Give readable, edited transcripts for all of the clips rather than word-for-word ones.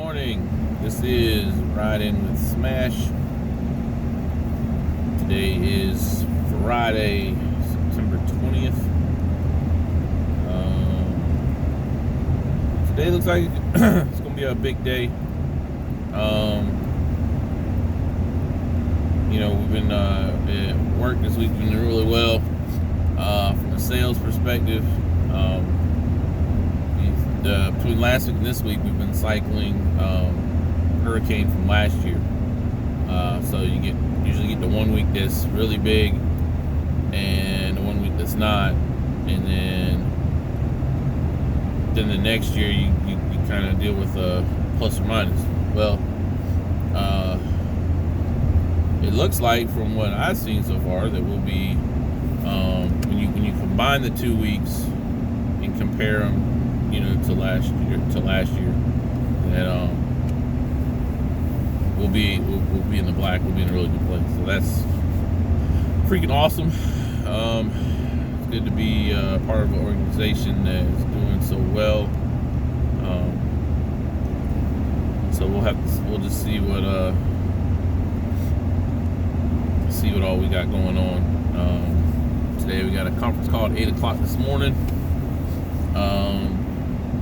morning. This is Riding with Smash. Today is Friday, September 20th. Today looks like it's going to be a big day. We've been at work this week, been doing really well from a sales perspective. Between last week and this week, we've been cycling hurricane from last year. So you usually get the 1 week that's really big, and the 1 week that's not, and then the next year you kind of deal with a plus or minus. Well, it looks like from what I've seen so far that we'll be when you combine the 2 weeks and compare them, to last year, that we'll be in the black. We'll be in a really good place. So that's freaking awesome. It's good to be part of an organization that's doing so well. So we'll just see what all we got going on. Today we got a conference call at 8 o'clock this morning.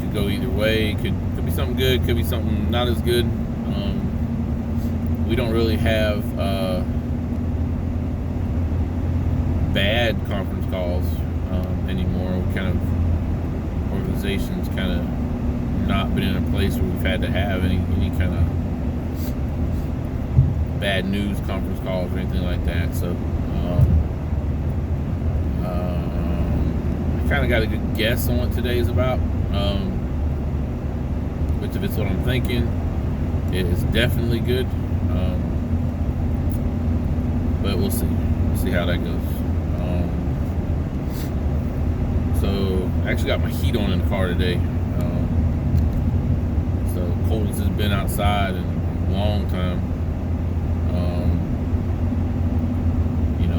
Could go either way. Could be something good, could be something not as good. We don't really have bad conference calls anymore. Organizations kind of not been in a place where we've had to have any kind of bad news conference calls or anything like that. So I kind of got a good guess on what today is about. Which, if it's what I'm thinking, it is definitely good. But we'll see. We'll see how that goes. So I actually got my heat on in the car today. So cold as it's been outside in a long time.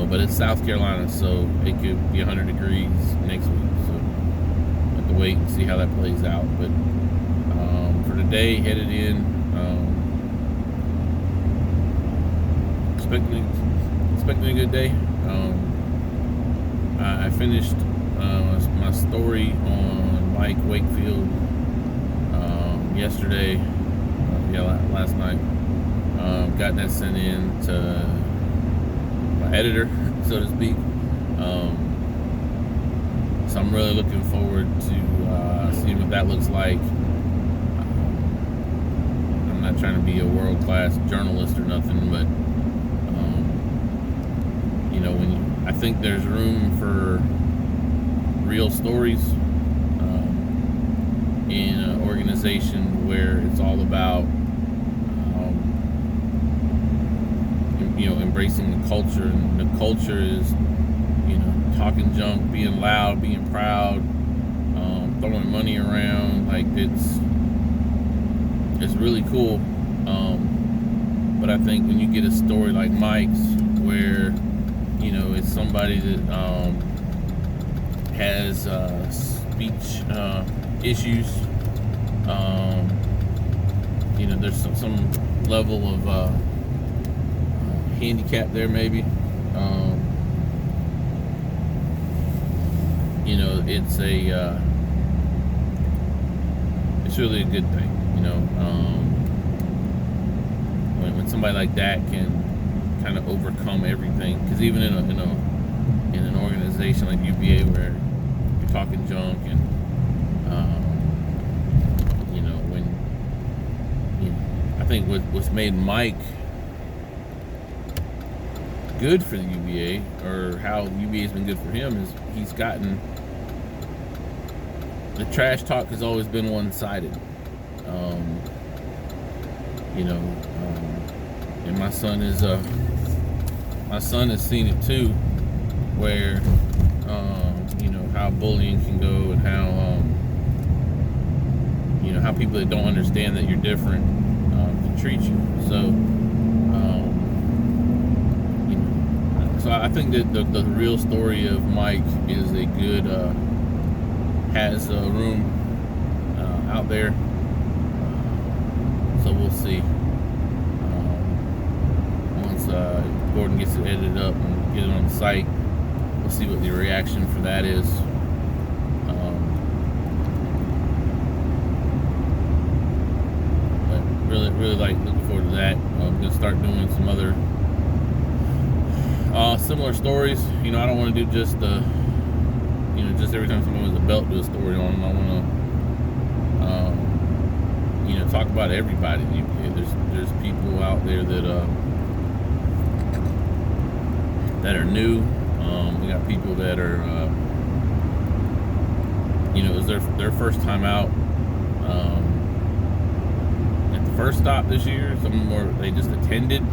But it's South Carolina, so it could be 100 degrees next week. So I have to wait and see how that plays out. But for today, headed in, expecting a good day. I finished my story on Mike Wakefield yesterday. Last night. Got that sent in to my editor, so to speak. So I'm really looking forward to seeing what that looks like. I'm not trying to be a world-class journalist or nothing, but I think there's room for real stories in an organization where it's all about embracing the culture, and the culture is talking junk, being loud, being proud, throwing money around. Like it's really cool. But I think when you get a story like Mike's, where it's somebody that has speech issues, there's some level of handicap there, maybe. It's really a good thing, when somebody like that can kind of overcome everything. Because even in an organization like UVA, where you're talking junk and I think what's made Mike good for the UVA, or how UVA has been good for him, is he's gotten the trash talk has always been one-sided. And my son has seen it too, where how bullying can go, and how people that don't understand that you're different can treat you. So I think that the real story of Mike is a good has room out there see. Once Gordon gets it edited up and get it on the site, we'll see what the reaction for that is. But really looking forward to that. I'm gonna start doing some other similar stories. I don't want to do just just every time someone wins a belt, do a story on them. I want to talk about everybody. There's people out there that are new. We got people that are it was their first time out at the first stop this year. Some more they just attended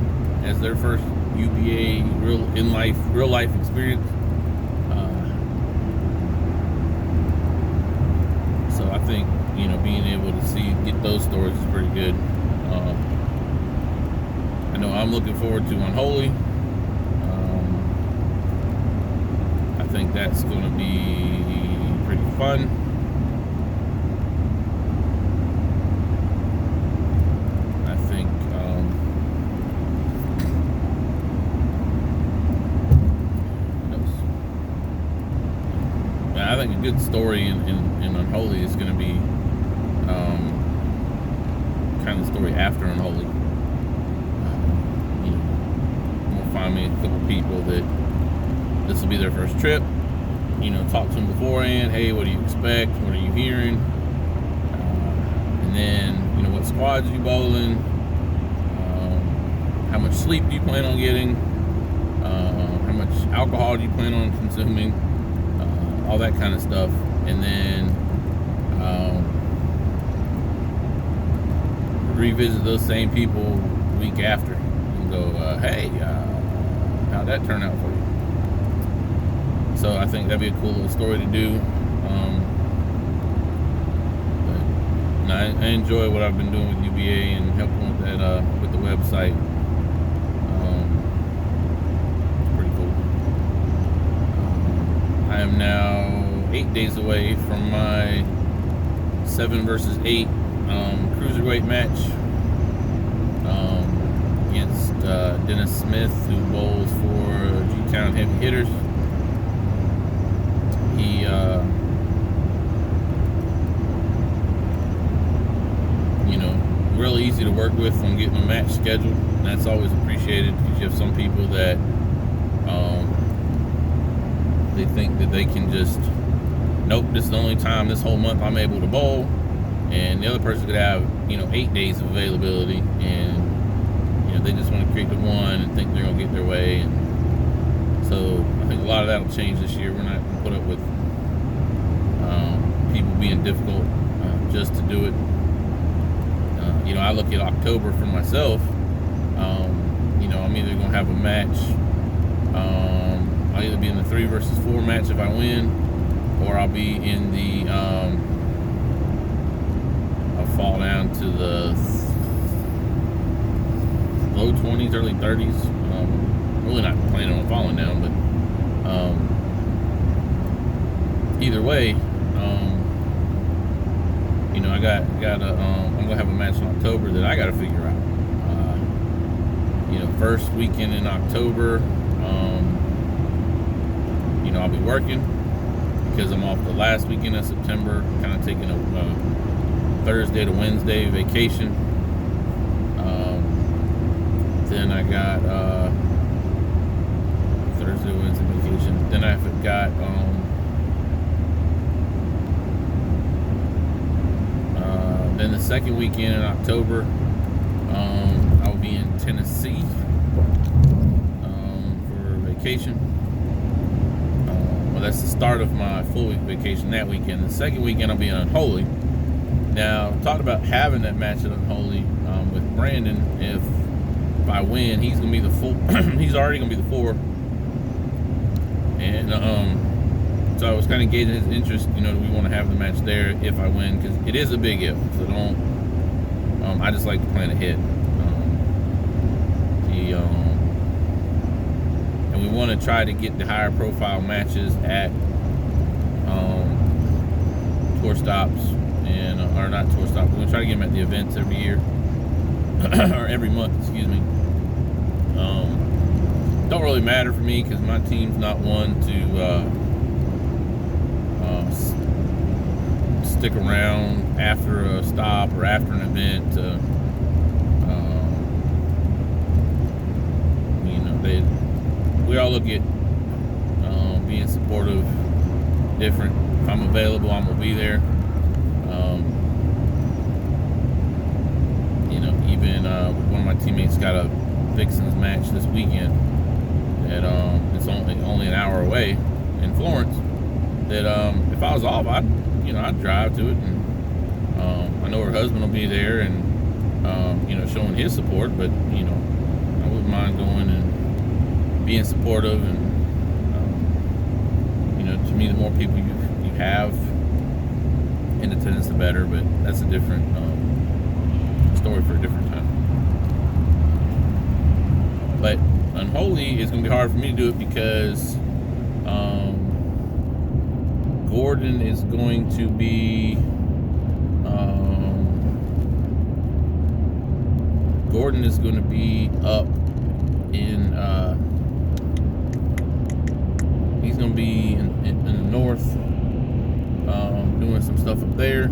as their first UBA real life experience. So I think being able to get those stories is pretty good. I know I'm looking forward to Unholy. I think that's going to be pretty fun. I think I think a good story in Unholy is going to be kind of the story after Unholy. We'll find me a couple people that this will be their first trip. Talk to them beforehand. Hey, what do you expect? What are you hearing? And then, what squads are you bowling? How much sleep do you plan on getting? How much alcohol do you plan on consuming? All that kind of stuff. And then revisit those same people week after and go, hey, how'd that turn out for you? So I think that'd be a cool little story to do. I enjoy what I've been doing with UBA and helping with that with the website. It's pretty cool. I am now 8 days away from my 7 versus 8 cruiserweight match against Dennis Smith, who bowls for G-Town Heavy Hitters. He really easy to work with on getting a match scheduled, and that's always appreciated, because you have some people that they think that they can just, nope, this is the only time this whole month I'm able to bowl, and the other person could have 8 days of availability, and they just want to create the one and think they're gonna get their way. And so I think a lot of that will change this year. We're not gonna put up with people being difficult just to do it. I look at October for myself. I'm either gonna have a match. I'll either be in the 3 versus 4 match if I win, or I'll be in the I'll fall down to the low 20s, early 30s. Really not planning on falling down, but either way, I got I'm gonna have a match in October that I got to figure out. First weekend in October, I'll be working because I'm off the last weekend of September, kind of taking a Thursday to Wednesday vacation. Then I got Thursday, Wednesday vacation. Then I've got then the second weekend in October, I'll be in Tennessee for vacation. Well, that's the start of my full week vacation that weekend. The second weekend I'll be in Unholy. Now, talked about having that match at Unholy with Brandon. If I win, he's gonna be the full. He's already gonna be the 4. And so I was kind of gauging his interest. Do we want to have the match there if I win? Because it is a big if. So don't. I just like to plan ahead. And we want to try to get the higher profile matches at tour stops or not tour stops. We're gonna try to get them at the events every year. or every month, excuse me. Don't really matter for me because my team's not one to stick around after a stop or after an event to, we all look at being supportive different. If I'm available, I'm gonna be there. Even one of my teammates got a Vixens match this weekend that it's only an hour away in Florence. That if I was off, I'd drive to it, and I know her husband will be there, and showing his support. But I wouldn't mind going and being supportive, and to me, the more people you have in attendance, the better. But that's a different story for a different time. But Unholy is going to be hard for me to do it because Gordon is going to be up in he's going to be in the north, doing some stuff up there.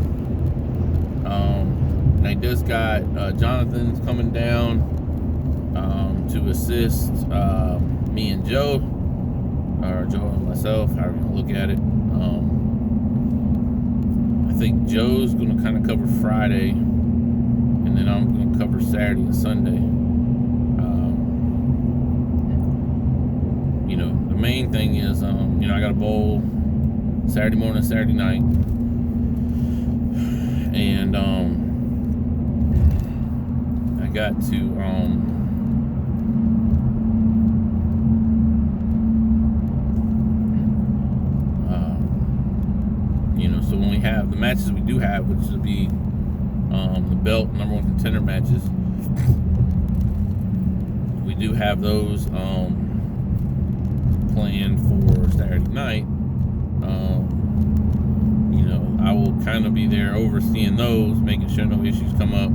And he just got Jonathan's coming down to assist me and Joe, or Joe and myself, however you look at it. I think Joe's going to kind of cover Friday, and then I'm going to cover Saturday and Sunday. The main thing is, I got a bowl Saturday morning, Saturday night, and I got to so when we have the matches we do have, which will be the belt number one contender matches, we do have those planned for Saturday night. I will kind of be there overseeing those, making sure no issues come up.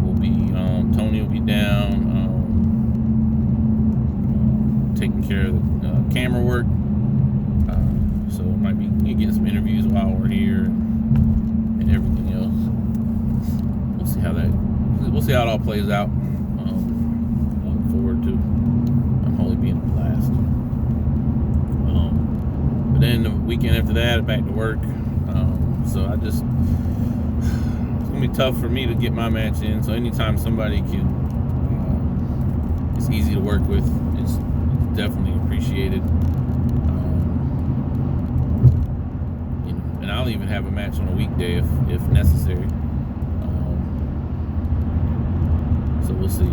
We'll be Tony will be down, taking care of the camera work. So it might be getting some interviews while we're here and everything else. We'll see how it all plays out. I look forward to Unholy being a blast. But then the weekend after that, back to work. So it's gonna be tough for me to get my match in. So anytime somebody can, it's easy to work with. It's definitely appreciated. And I'll even have a match on a weekday if necessary. So we'll see.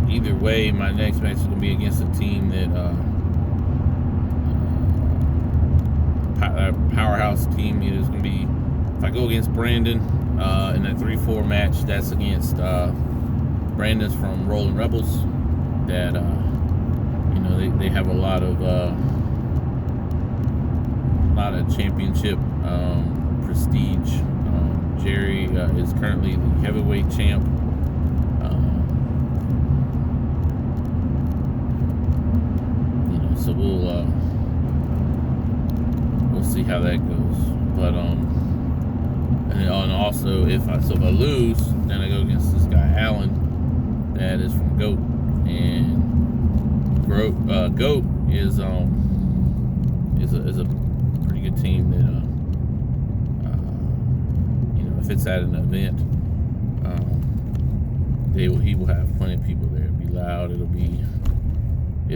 Either way, my next match is going to be against a team that powerhouse team. It is going to be, if I go against Brandon in that 3-4 match, that's against Brandon's from Rolling Rebels. That they have a lot of championship prestige. Jerry is currently the heavyweight champ. So we'll see how that goes. But and also if I lose, then I go against this guy Alan, that is from GOAT, and GOAT is a pretty good team that if it's at an event, he will have plenty of people there. It'll be loud. It'll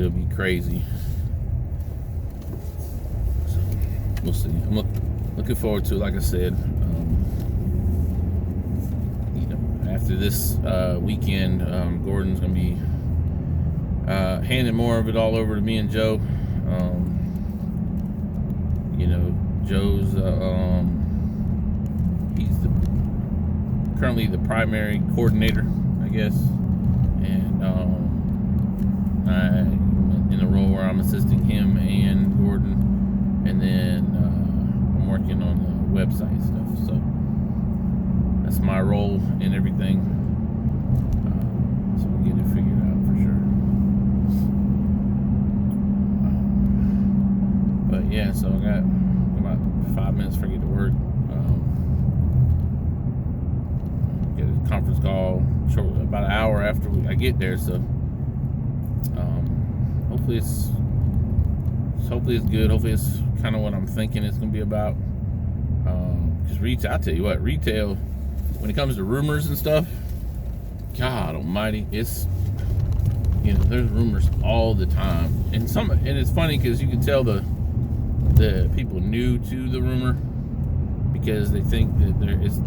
be crazy. So we'll see. I'm looking forward to it. Like I said, after this weekend, Gordon's gonna be handing more of it all over to me and Joe. Joe's he's currently the primary coordinator, I guess, and I'm in a role where I'm assisting him and Gordon, and then website stuff. So that's my role in everything. So we'll get it figured out for sure. But yeah, so I got about 5 minutes before I get to work. Get a conference call shortly, about an hour after I get there. So hopefully it's good. Hopefully it's kind of what I'm thinking it's gonna be about. Because I'll tell you what, retail, when it comes to rumors and stuff, God Almighty, it's, you know, there's rumors all the time, and it's funny because you can tell the people new to the rumor because they think that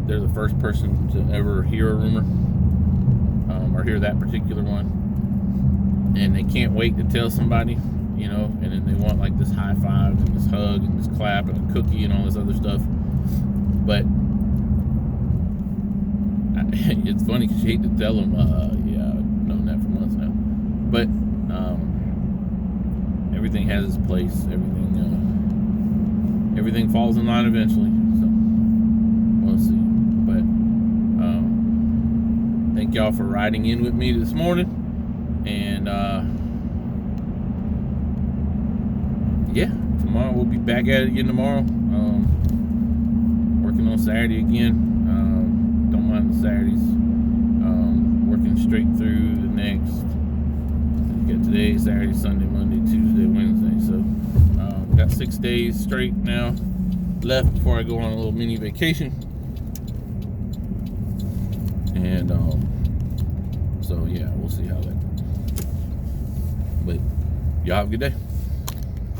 they're the first person to ever hear a rumor, or hear that particular one, and they can't wait to tell somebody, you know, and then they want like this high five and this hug and this clap and a cookie and all this other stuff. But it's funny because you hate to tell them, yeah, I've known that for months now. But everything has its place. Everything falls in line eventually. So we'll see. But thank y'all for riding in with me this morning. And yeah, tomorrow we'll be back at it again tomorrow. Working on Saturday again. Don't mind the Saturdays. Working straight through the next. We got today, Saturday, Sunday, Monday, Tuesday, Wednesday. So got 6 days straight now left before I go on a little mini vacation. And so yeah, we'll see how that goes. But y'all have a good day.